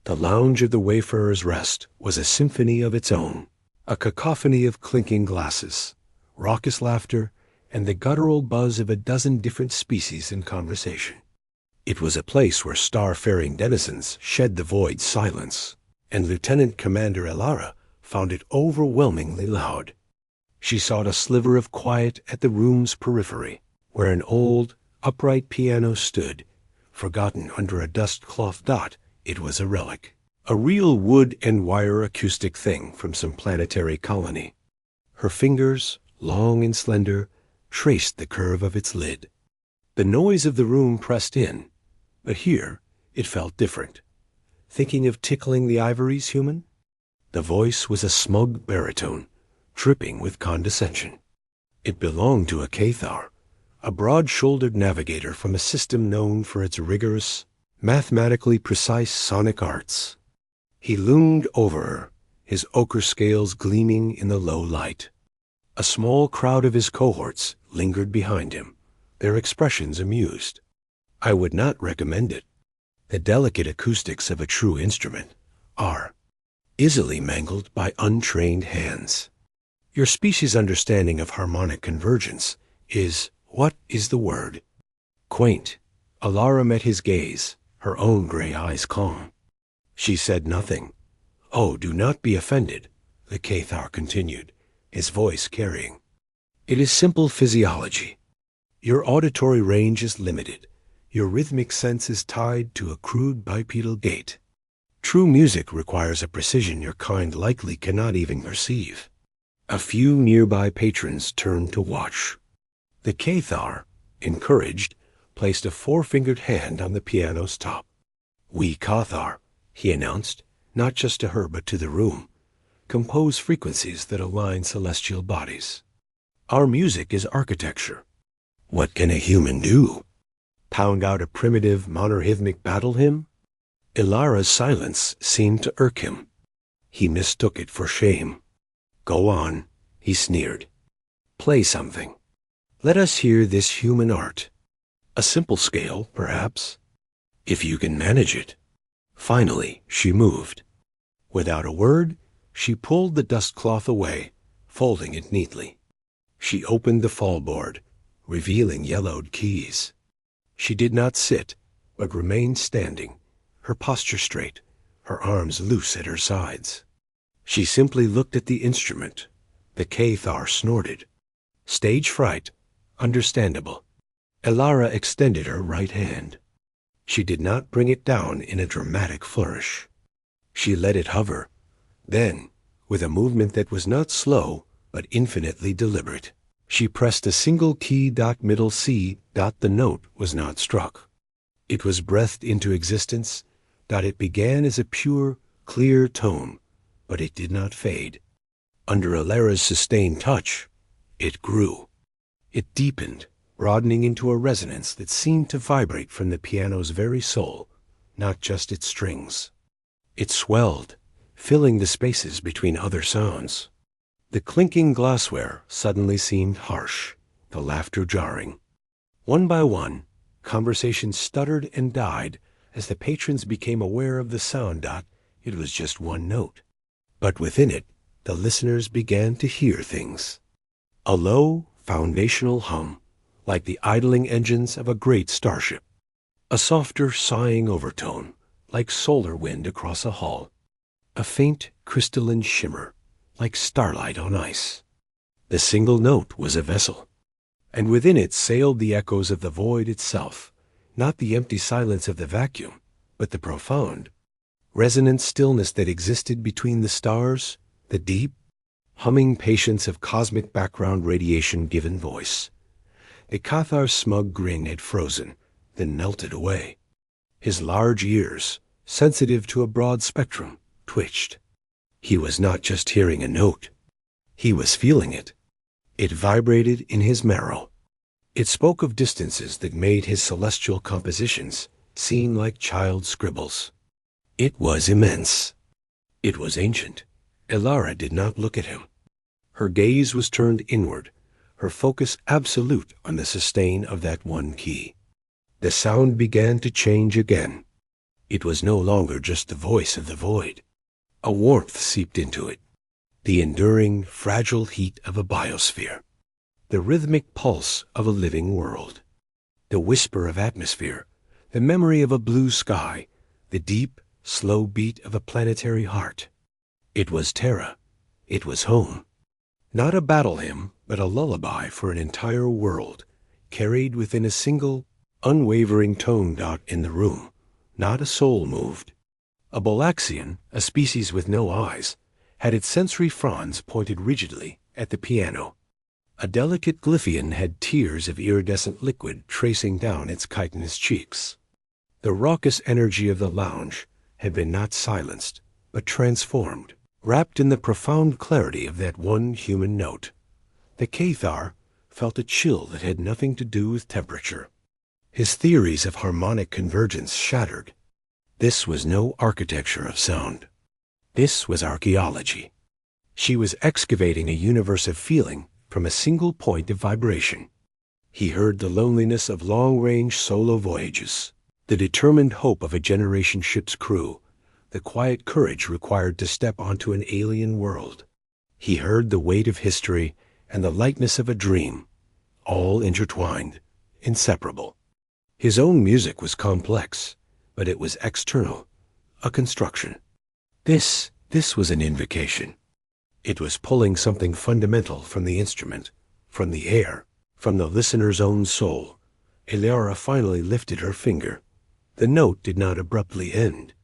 The lounge of the Wayfarer's Rest was a symphony of its own, a cacophony of clinking glasses, raucous laughter, and the guttural buzz of a dozen different species in conversation. It was a place where star-faring denizens shed the void's silence, and Lieutenant Commander Elara found it overwhelmingly loud. She sought a sliver of quiet at the room's periphery, where an old, upright piano stood, forgotten under a dust-cloth dot. It was a relic, a real wood and wire acoustic thing from some planetary colony. Her fingers, long and slender, traced the curve of its lid. The noise of the room pressed in, but here it felt different. Thinking of tickling the ivories, human? The voice was a smug baritone, dripping with condescension. It belonged to a Cathar, a broad-shouldered navigator from a system known for its rigorous, mathematically precise sonic arts. He loomed over her, his ochre scales gleaming in the low light. A small crowd of his cohorts lingered behind him, their expressions amused. I would not recommend it. The delicate acoustics of a true instrument are easily mangled by untrained hands. Your species' understanding of harmonic convergence is, what is the word? Quaint. Elara met his gaze, her own gray eyes calm. She said nothing. "Oh, do not be offended," the Cathar continued, his voice carrying. "It is simple physiology. Your auditory range is limited. Your rhythmic sense is tied to a crude bipedal gait. True music requires a precision your kind likely cannot even perceive." A few nearby patrons turned to watch. The Cathar, encouraged, placed a four-fingered hand on the piano's top. "We Cathar," he announced, not just to her but to the room, "compose frequencies that align celestial bodies. Our music is architecture. What can a human do? Pound out a primitive monorhythmic battle hymn?" Elara's silence seemed to irk him. He mistook it for shame. "Go on," he sneered. "Play something. Let us hear this human art. A simple scale, perhaps, if you can manage it." Finally, she moved. Without a word, she pulled the dustcloth away, folding it neatly. She opened the fallboard, revealing yellowed keys. She did not sit, but remained standing, her posture straight, her arms loose at her sides. She simply looked at the instrument. The Cathar snorted. Stage fright, understandable. Elara extended her right hand. She did not bring it down in a dramatic flourish. She let it hover. Then, with a movement that was not slow, but infinitely deliberate, she pressed a single key middle C. The note was not struck. It was breathed into existence. It began as a pure, clear tone, but it did not fade. Under Elara's sustained touch, it grew. It deepened, broadening into a resonance that seemed to vibrate from the piano's very soul, not just its strings. It swelled, filling the spaces between other sounds. The clinking glassware suddenly seemed harsh, the laughter jarring. One by one, conversation stuttered and died as the patrons became aware of the sound. It was just one note. But within it, the listeners began to hear things. A low, foundational hum, like the idling engines of a great starship. A softer, sighing overtone, like solar wind across a hall. A faint, crystalline shimmer, like starlight on ice. The single note was a vessel, and within it sailed the echoes of the void itself, not the empty silence of the vacuum, but the profound, resonant stillness that existed between the stars, the deep, humming patience of cosmic background radiation given voice. The Cathar's smug grin had frozen, then melted away. His large ears, sensitive to a broad spectrum, twitched. He was not just hearing a note. He was feeling it. It vibrated in his marrow. It spoke of distances that made his celestial compositions seem like child scribbles. It was immense. It was ancient. Elara did not look at him. Her gaze was turned inward, her focus absolute on the sustain of that one key. The sound began to change again. It was no longer just the voice of the void. A warmth seeped into it, the enduring, fragile heat of a biosphere, the rhythmic pulse of a living world, the whisper of atmosphere, the memory of a blue sky, the deep, slow beat of a planetary heart. It was Terra. It was home. Not a battle hymn, but a lullaby for an entire world, carried within a single, unwavering tone dot in the room. Not a soul moved. A Bolaxian, a species with no eyes, had its sensory fronds pointed rigidly at the piano. A delicate Glyphian had tears of iridescent liquid tracing down its chitinous cheeks. The raucous energy of the lounge had been not silenced, but transformed, wrapped in the profound clarity of that one human note. The Cathar felt a chill that had nothing to do with temperature. His theories of harmonic convergence shattered. This was no architecture of sound. This was archaeology. She was excavating a universe of feeling from a single point of vibration. He heard the loneliness of long-range solo voyages, the determined hope of a generation ship's crew, the quiet courage required to step onto an alien world. He heard the weight of history and the lightness of a dream, all intertwined, inseparable. His own music was complex, but it was external, a construction. This was an invocation. It was pulling something fundamental from the instrument, from the air, from the listener's own soul. Eliara finally lifted her finger. The note did not abruptly end.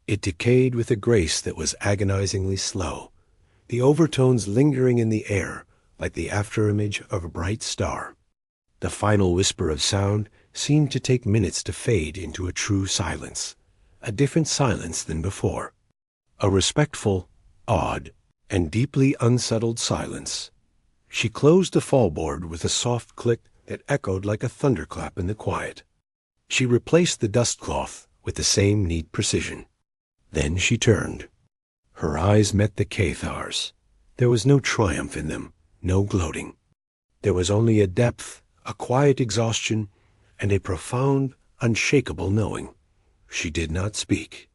It decayed with a grace that was agonizingly slow, the overtones lingering in the air like the afterimage of a bright star. The final whisper of sound seemed to take minutes to fade into a true silence, a different silence than before. A respectful, awed, and deeply unsettled silence. She closed the fallboard with a soft click that echoed like a thunderclap in the quiet. She replaced the dustcloth with the same neat precision. Then she turned. Her eyes met the Cathar's. There was no triumph in them, no gloating. There was only a depth, a quiet exhaustion, and a profound, unshakable knowing. She did not speak.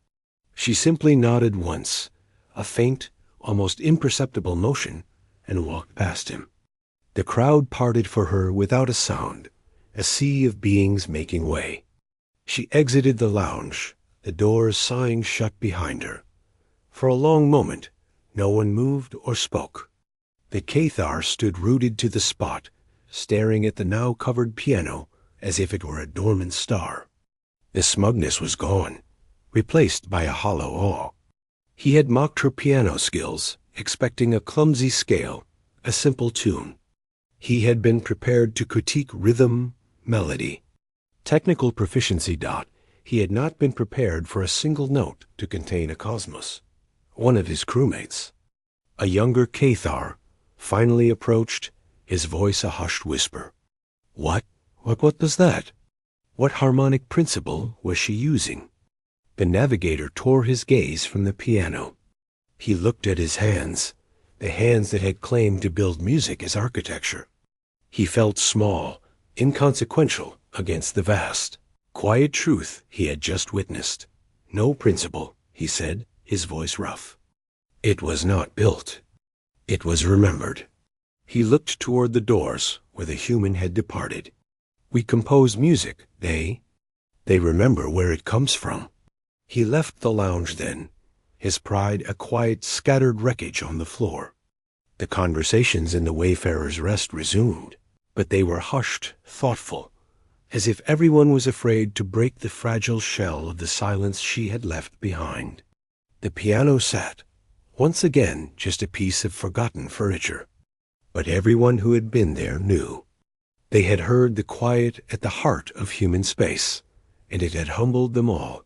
She simply nodded once, a faint, almost imperceptible motion, and walked past him. The crowd parted for her without a sound, a sea of beings making way. She exited the lounge, the doors sighing shut behind her. For a long moment, no one moved or spoke. The Cathar stood rooted to the spot, staring at the now covered piano as if it were a dormant star. The smugness was gone, replaced by a hollow awe. He had mocked her piano skills, expecting a clumsy scale, a simple tune. He had been prepared to critique rhythm, melody. Technical proficiency. He had not been prepared for a single note to contain a cosmos. One of his crewmates, a younger Cathar, finally approached, his voice a hushed whisper. What was that? What harmonic principle was she using? The navigator tore his gaze from the piano. He looked at his hands, the hands that had claimed to build music as architecture. He felt small, inconsequential against the vast, quiet truth he had just witnessed. No principle, he said, his voice rough. It was not built. It was remembered. He looked toward the doors where the human had departed. We compose music, they remember where it comes from. He left the lounge then, his pride a quiet, scattered wreckage on the floor. The conversations in the Wayfarer's Rest resumed, but they were hushed, thoughtful, as if everyone was afraid to break the fragile shell of the silence she had left behind. The piano sat, once again just a piece of forgotten furniture. But everyone who had been there knew. They had heard the quiet at the heart of human space, and it had humbled them all.